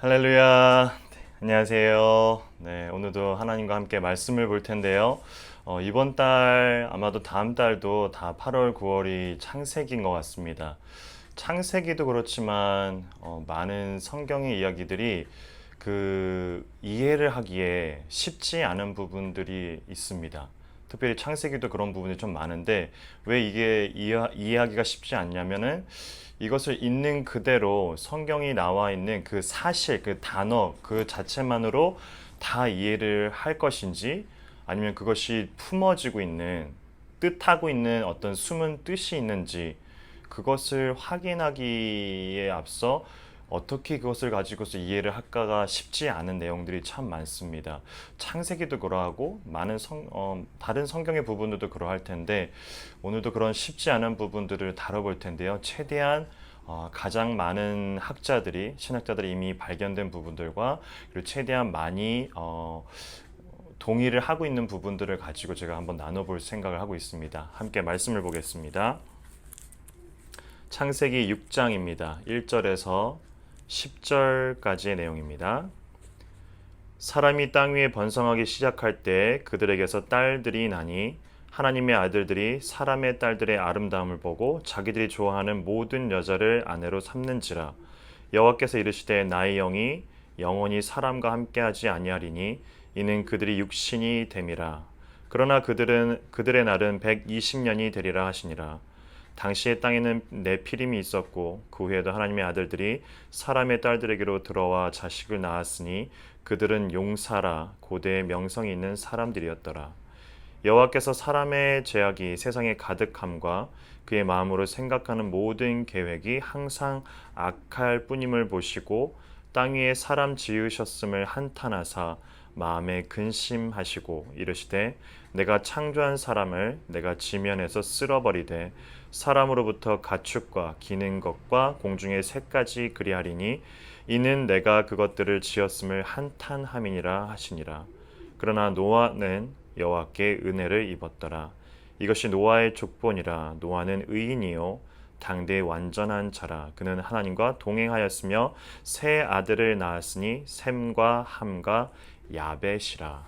할렐루야. 안녕하세요. 네, 오늘도 하나님과 함께 말씀을 볼 텐데요. 이번 달, 아마도 다음 달도 다 8월, 9월이 창세기인 것 같습니다. 창세기도 그렇지만, 많은 성경의 이야기들이 이해를 하기에 쉽지 않은 부분들이 있습니다. 특별히 창세기도 그런 부분이 좀 많은데, 왜 이게 이해하기가 쉽지 않냐면은, 이것을 있는 그대로 성경이 나와 있는 그 사실, 그 단어, 그 자체만으로 다 이해를 할 것인지 아니면 그것이 품어지고 있는, 뜻하고 있는 어떤 숨은 뜻이 있는지 그것을 확인하기에 앞서 어떻게 그것을 가지고서 이해를 할까가 쉽지 않은 내용들이 참 많습니다. 창세기도 그러하고 많은 다른 성경의 부분들도 그러할 텐데 오늘도 그런 쉽지 않은 부분들을 다뤄볼 텐데요. 최대한 가장 많은 학자들이 신학자들이 이미 발견된 부분들과 그리고 최대한 많이 동의를 하고 있는 부분들을 가지고 제가 한번 나눠볼 생각을 하고 있습니다. 함께 말씀을 보겠습니다. 창세기 6장입니다. 1절에서 10절까지의 내용입니다. 사람이 땅 위에 번성하기 시작할 때 그들에게서 딸들이 나니 하나님의 아들들이 사람의 딸들의 아름다움을 보고 자기들이 좋아하는 모든 여자를 아내로 삼는지라. 여호와께서 이르시되 나의 영이 영원히 사람과 함께하지 아니하리니 이는 그들이 육신이 됨이라. 그러나 그들의 날은 120년이 되리라 하시니라. 당시의 땅에는 네피림이 있었고 그 후에도 하나님의 아들들이 사람의 딸들에게로 들어와 자식을 낳았으니 그들은 용사라 고대의 명성이 있는 사람들이었더라. 여호와께서 사람의 죄악이 세상에 가득함과 그의 마음으로 생각하는 모든 계획이 항상 악할 뿐임을 보시고 땅 위에 사람 지으셨음을 한탄하사 마음에 근심하시고 이르시되 내가 창조한 사람을 내가 지면에서 쓸어버리되 사람으로부터 가축과 기는 것과 공중의 새까지 그리하리니 이는 내가 그것들을 지었음을 한탄함이니라 하시니라. 그러나 노아는 여호와께 은혜를 입었더라. 이것이 노아의 족본이라. 노아는 의인이요 당대 완전한 자라. 그는 하나님과 동행하였으며 세 아들을 낳았으니 셈과 함과 야벳이라.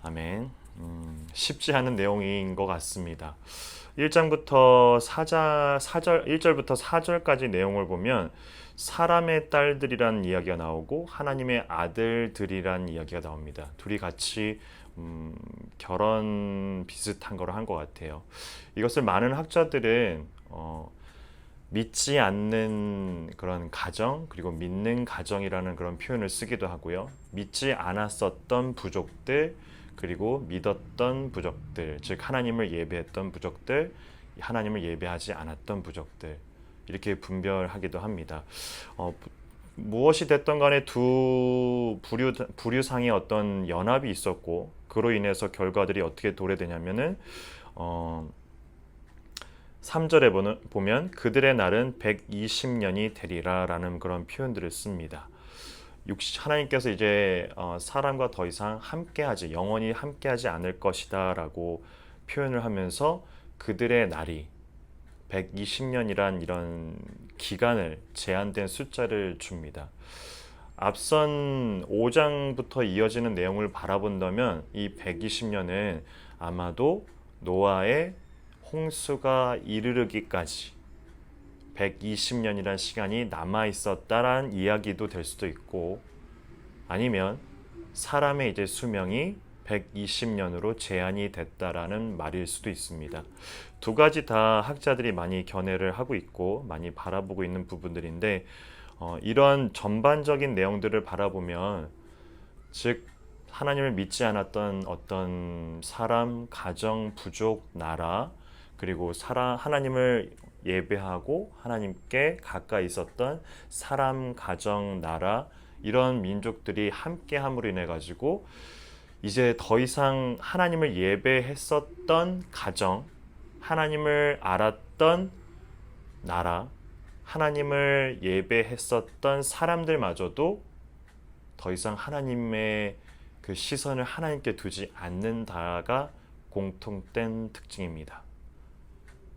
아멘. 쉽지 않은 내용인 것 같습니다. 1장부터 1절부터 4절까지 내용을 보면 사람의 딸들이라는 이야기가 나오고 하나님의 아들들이라는 이야기가 나옵니다. 둘이 같이 결혼 비슷한 걸 한 것 같아요. 이것을 많은 학자들은 믿지 않는 그런 가정 그리고 믿는 가정이라는 그런 표현을 쓰기도 하고요. 믿지 않았었던 부족들 그리고 믿었던 부족들, 즉 하나님을 예배했던 부족들, 하나님을 예배하지 않았던 부족들 이렇게 분별하기도 합니다. 무엇이 됐던 간에 두 부류상의 어떤 연합이 있었고 그로 인해서 결과들이 어떻게 도래되냐면은 3절에 보면 그들의 날은 120년이 되리라 라는 그런 표현들을 씁니다. 하나님께서 이제 사람과 더 이상 영원히 함께하지 않을 것이다 라고 표현을 하면서 그들의 날이 120년이란 이런 기간을 제한된 숫자를 줍니다. 앞선 5장부터 이어지는 내용을 바라본다면 이 120년은 아마도 노아의 홍수가 이르르기까지 120년이란 시간이 남아 있었다라는 이야기도 될 수도 있고 아니면 사람의 이제 수명이 120년으로 제한이 됐다라는 말일 수도 있습니다. 두 가지 다 학자들이 많이 견해를 하고 있고 많이 바라보고 있는 부분들인데 이런 전반적인 내용들을 바라보면 즉 하나님을 믿지 않았던 어떤 사람, 가정, 부족, 나라 그리고 하나님을 예배하고 하나님께 가까이 있었던 사람, 가정, 나라 이런 민족들이 함께함으로 인해 가지고 이제 더 이상 하나님을 예배했었던 가정, 하나님을 알았던 나라, 하나님을 예배했었던 사람들마저도 더 이상 하나님의 그 시선을 하나님께 두지 않는다가 공통된 특징입니다.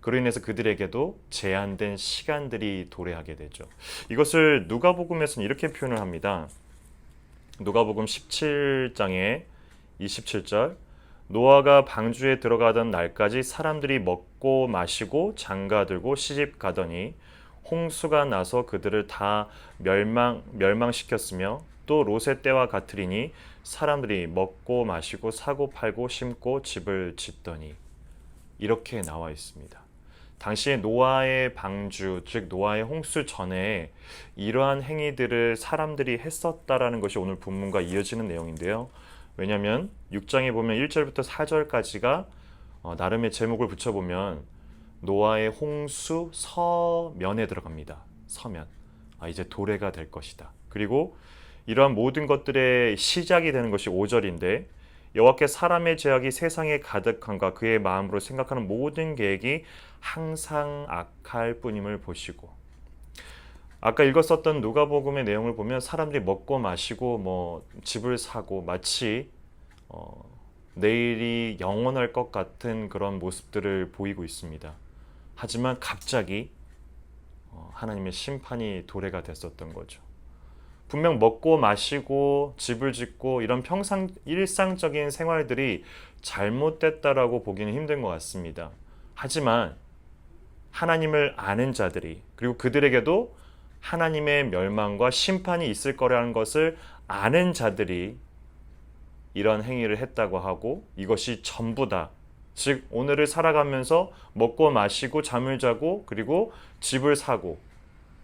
그로 인해서 그들에게도 제한된 시간들이 도래하게 되죠. 이것을 누가복음에서는 이렇게 표현을 합니다. 누가복음 17장에 27절, 노아가 방주에 들어가던 날까지 사람들이 먹고 마시고 장가들고 시집 가더니 홍수가 나서 그들을 다 멸망시켰으며 또 롯의 때와 같으리니 사람들이 먹고 마시고 사고 팔고 심고 집을 짓더니, 이렇게 나와 있습니다. 당시에 노아의 방주, 즉 노아의 홍수 전에 이러한 행위들을 사람들이 했었다라는 것이 오늘 본문과 이어지는 내용인데요. 왜냐하면 6장에 보면 1절부터 4절까지가 나름의 제목을 붙여보면 노아의 홍수 서면에 들어갑니다. 서면. 이제 도래가 될 것이다. 그리고 이러한 모든 것들의 시작이 되는 것이 5절인데, 여호와께 사람의 죄악이 세상에 가득한가 그의 마음으로 생각하는 모든 계획이 항상 악할 뿐임을 보시고, 아까 읽었었던 누가복음의 내용을 보면 사람들이 먹고 마시고 집을 사고 마치 내일이 영원할 것 같은 그런 모습들을 보이고 있습니다. 하지만 갑자기 하나님의 심판이 도래가 됐었던 거죠. 분명 먹고 마시고 집을 짓고 이런 일상적인 생활들이 잘못됐다라고 보기는 힘든 것 같습니다. 하지만 하나님을 아는 자들이, 그리고 그들에게도 하나님의 멸망과 심판이 있을 거라는 것을 아는 자들이 이런 행위를 했다고 하고, 이것이 전부다. 즉 오늘을 살아가면서 먹고 마시고 잠을 자고 그리고 집을 사고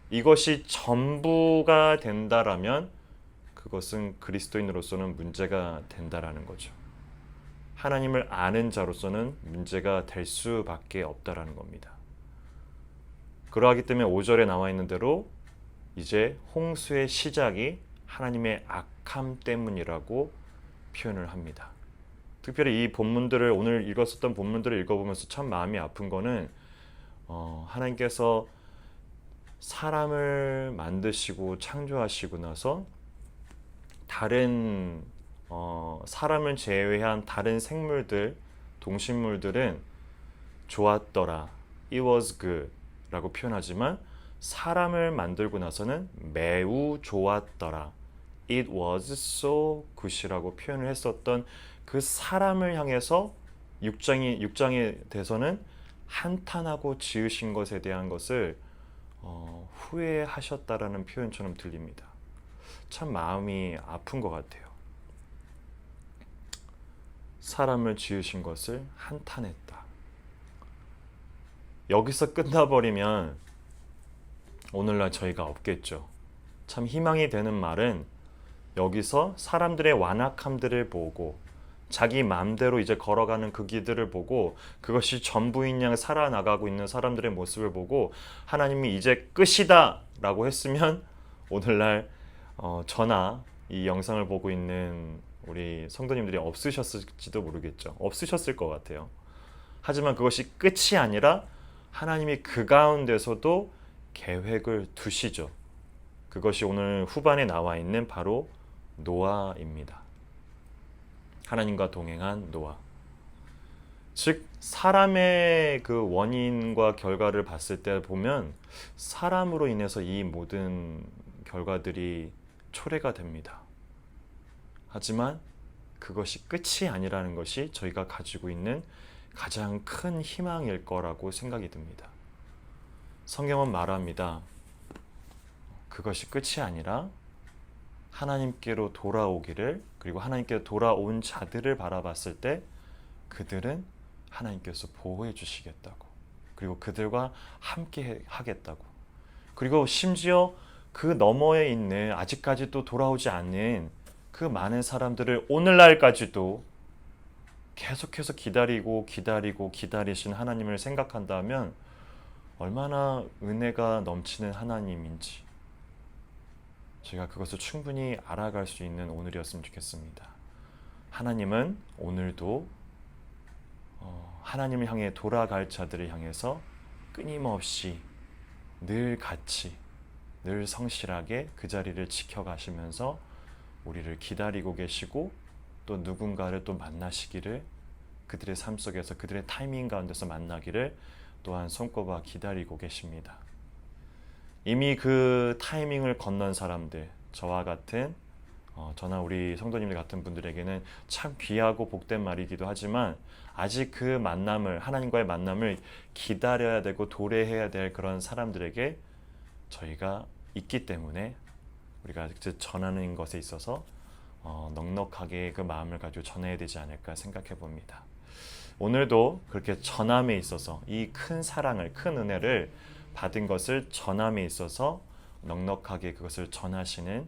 이것이 전부가 된다라면 그것은 그리스도인으로서는 문제가 된다라는 거죠. 하나님을 아는 자로서는 문제가 될 수밖에 없다라는 겁니다. 그러하기 때문에 5절에 나와 있는 대로 이제 홍수의 시작이 하나님의 악함 때문이라고 표현을 합니다. 특별히 이 본문들을, 오늘 읽었었던 본문들을 읽어보면서 참 마음이 아픈 거는 하나님께서 사람을 만드시고 창조하시고 나서 다른 사람을 제외한 다른 생물들, 동식물들은 좋았더라, it was good 라고 표현하지만 사람을 만들고 나서는 매우 좋았더라, it was so good이라고 표현을 했었던 그 사람을 향해서 6장에 대해서는 한탄하고 지으신 것에 대한 것을 후회하셨다라는 표현처럼 들립니다. 참 마음이 아픈 것 같아요. 사람을 지으신 것을 한탄했다. 여기서 끝나버리면 오늘날 저희가 없겠죠. 참 희망이 되는 말은 여기서 사람들의 완악함들을 보고 자기 마음대로 이제 걸어가는 그 길들을 보고 그것이 전부인 양 살아나가고 있는 사람들의 모습을 보고 하나님이 이제 끝이다 라고 했으면 오늘날 저나 이 영상을 보고 있는 우리 성도님들이 없으셨을지도 모르겠죠. 없으셨을 것 같아요. 하지만 그것이 끝이 아니라 하나님이 그 가운데서도 계획을 두시죠. 그것이 오늘 후반에 나와 있는 바로 노아입니다. 하나님과 동행한 노아. 즉 사람의 그 원인과 결과를 봤을 때 보면 사람으로 인해서 이 모든 결과들이 초래가 됩니다. 하지만 그것이 끝이 아니라는 것이 저희가 가지고 있는 가장 큰 희망일 거라고 생각이 듭니다. 성경은 말합니다. 그것이 끝이 아니라 하나님께로 돌아오기를, 그리고 하나님께로 돌아온 자들을 바라봤을 때 그들은 하나님께서 보호해 주시겠다고, 그리고 그들과 함께 하겠다고, 그리고 심지어 그 너머에 있는 아직까지도 돌아오지 않는 그 많은 사람들을 오늘날까지도 계속해서 기다리신 하나님을 생각한다면 얼마나 은혜가 넘치는 하나님인지 제가 그것을 충분히 알아갈 수 있는 오늘이었으면 좋겠습니다. 하나님은 오늘도 하나님을 향해 돌아갈 자들을 향해서 끊임없이 늘 같이, 늘 성실하게 그 자리를 지켜가시면서 우리를 기다리고 계시고 또 누군가를 또 만나시기를, 그들의 삶 속에서 그들의 타이밍 가운데서 만나기를 또한 손꼽아 기다리고 계십니다. 이미 그 타이밍을 건넌 사람들, 저와 같은 저나 우리 성도님들 같은 분들에게는 참 귀하고 복된 말이기도 하지만 아직 그 만남을, 하나님과의 만남을 기다려야 되고 도래해야 될 그런 사람들에게 저희가 있기 때문에 우리가 전하는 것에 있어서 넉넉하게 그 마음을 가지고 전해야 되지 않을까 생각해 봅니다. 오늘도 그렇게 전함에 있어서 이 큰 사랑을, 큰 은혜를 받은 것을 전함에 있어서 넉넉하게 그것을 전하시는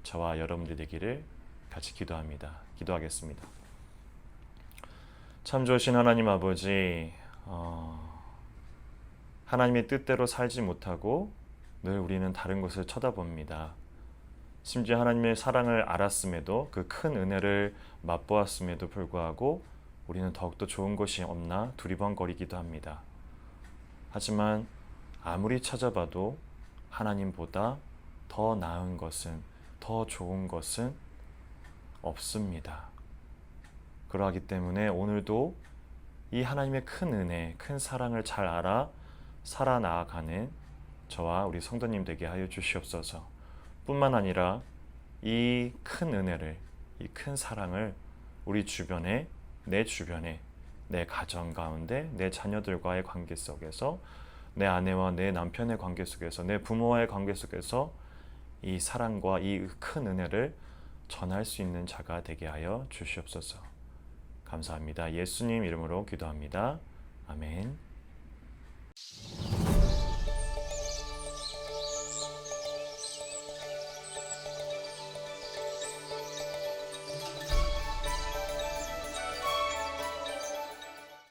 저와 여러분들이 되기를 같이 기도합니다. 기도하겠습니다. 참 좋으신 하나님 아버지, 하나님의 뜻대로 살지 못하고 늘 우리는 다른 것을 쳐다봅니다. 심지어 하나님의 사랑을 알았음에도 그 큰 은혜를 맛보았음에도 불구하고 우리는 더욱더 좋은 것이 없나 두리번거리기도 합니다. 하지만 아무리 찾아봐도 하나님보다 더 나은 것은, 더 좋은 것은 없습니다. 그러하기 때문에 오늘도 이 하나님의 큰 은혜, 큰 사랑을 잘 알아 살아나가는 저와 우리 성도님 되게 하여 주시옵소서. 뿐만 아니라 이 큰 은혜를, 이 큰 사랑을 우리 주변에, 내 주변에, 내 가정 가운데, 내 자녀들과의 관계 속에서, 내 아내와 내 남편의 관계 속에서, 내 부모와의 관계 속에서 이 사랑과 이 큰 은혜를 전할 수 있는 자가 되게 하여 주시옵소서. 감사합니다. 예수님 이름으로 기도합니다. 아멘.